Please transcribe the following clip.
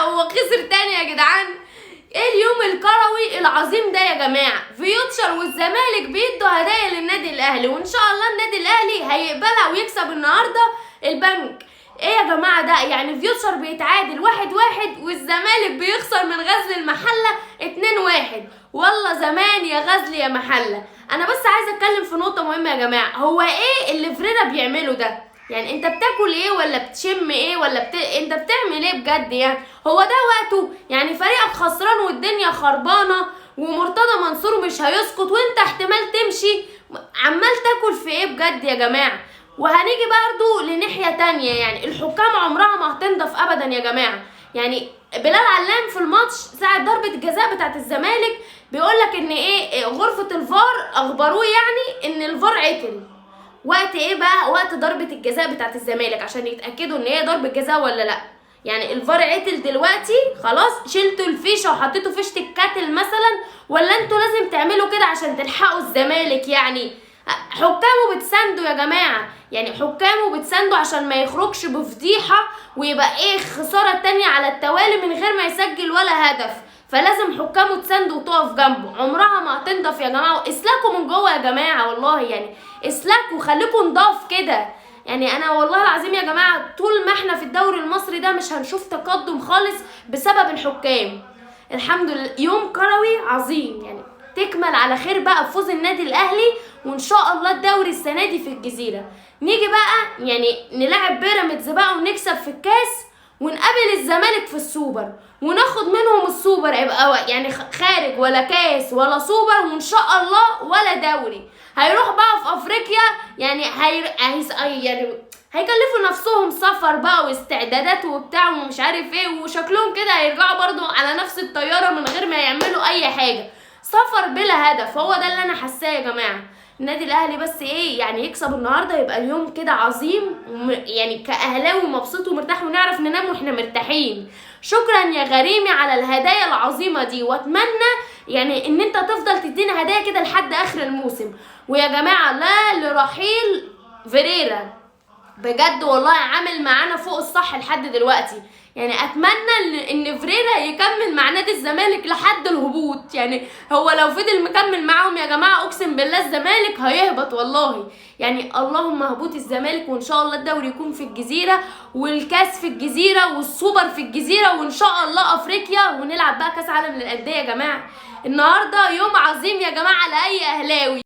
هو خسر تاني يا جدعان؟ ايه اليوم الكروي العظيم ده يا جماعه؟ فيوتشر والزمالك بيدوا هدايا للنادي الاهلي، وان شاء الله النادي الاهلي هيقبلها ويكسب النهارده البنك. ايه يا جماعه ده؟ يعني فيوتشر بيتعادل 1-1 والزمالك بيخسر من غزل المحله 2-1. والله زمان يا غزل يا محله. انا بس عايزه اتكلم في نقطه مهمه يا جماعه، هو ايه اللي فريرة بيعمله ده؟ يعني انت بتاكل ايه ولا بتشم ايه انت بتعمل ايه بجد؟ يعني هو ده وقته؟ يعني فريقك خسران والدنيا خربانه ومرتضى منصور مش هيسكت وانت احتمال تمشي، عمال تاكل في ايه بجد يا جماعه؟ وهنيجي برضو لناحيه تانية، يعني الحكام عمرها ما هتنضف ابدا يا جماعه. يعني بلال علام في الماتش ساعه ضربه الجزاء بتاعت الزمالك بيقولك ان ايه غرفه الفار اخبروه يعني ان الفار عطل. وقت ايه بقى؟ وقت ضربة الجزاء بتاعت الزمالك عشان يتأكدوا ان هي ضربة جزاء ولا لا. يعني الفار عطل دلوقتي خلاص، شلتوا الفيشة وحطيتوا فيشة الكاتل مثلا، ولا انتوا لازم تعملوا كده عشان تلحقوا الزمالك؟ يعني حكامه بتساندوا يا جماعة، يعني حكامه بتساندوا عشان ما يخرجش بفضيحة ويبقى ايه خسارة تانية على التوالي من غير ما يسجل ولا هدف. فلازم حكامه تساند وتقف جنبه، عمرها ما هتنضف يا جماعه. اسلكوا من جوه يا جماعه، والله يعني اسلكوا، خليكوا نضاف كده. يعني انا والله العظيم يا جماعه طول ما احنا في الدوري المصري ده مش هنشوف تقدم خالص بسبب الحكام. الحمد لله يوم كروي عظيم، يعني تكمل على خير بقى بفوز النادي الاهلي، وان شاء الله الدوري السنه دي في الجزيره. نيجي بقى يعني نلعب بيراميدز بقى ونكسب في الكاس، ونقابل الزمالك في السوبر وناخد منهم السوبر، يبقى يعني خارج ولا كاس ولا سوبر، وان شاء الله ولا دوري. هيروح بقى في افريقيا، يعني يعني هيكلفوا نفسهم سفر بقى واستعدادات وبتاع ومش عارف ايه، وشكلهم كده هيرجعوا برضو على نفس الطياره من غير ما يعملوا اي حاجه، سفر بلا هدف. هو ده اللي انا حاساه يا جماعه. النادي الاهلي بس ايه يعني يكسب النهارده يبقى اليوم كده عظيم، يعني كاهلاوي مبسوط ومرتاح ونعرف ننام واحنا مرتاحين. شكرا يا غريمي على الهدايا العظيمه دي، واتمنى يعني ان انت تفضل تدينا هدايا كده لحد اخر الموسم. ويا جماعه لا لرحيل فيريرا، بجد والله عامل معانا فوق الصح لحد دلوقتي. يعني اتمنى ان فريرا يكمل مع نادي الزمالك لحد الهبوط. يعني هو لو فضل مكمل معاهم يا جماعه اقسم بالله الزمالك هيهبط والله. يعني اللهم هبوط الزمالك، وان شاء الله الدوري يكون في الجزيره والكاس في الجزيره والسوبر في الجزيره، وان شاء الله افريقيا ونلعب بقى كاس عالم للانديه يا جماعه. النهارده يوم عظيم يا جماعه لاي اهلاوي.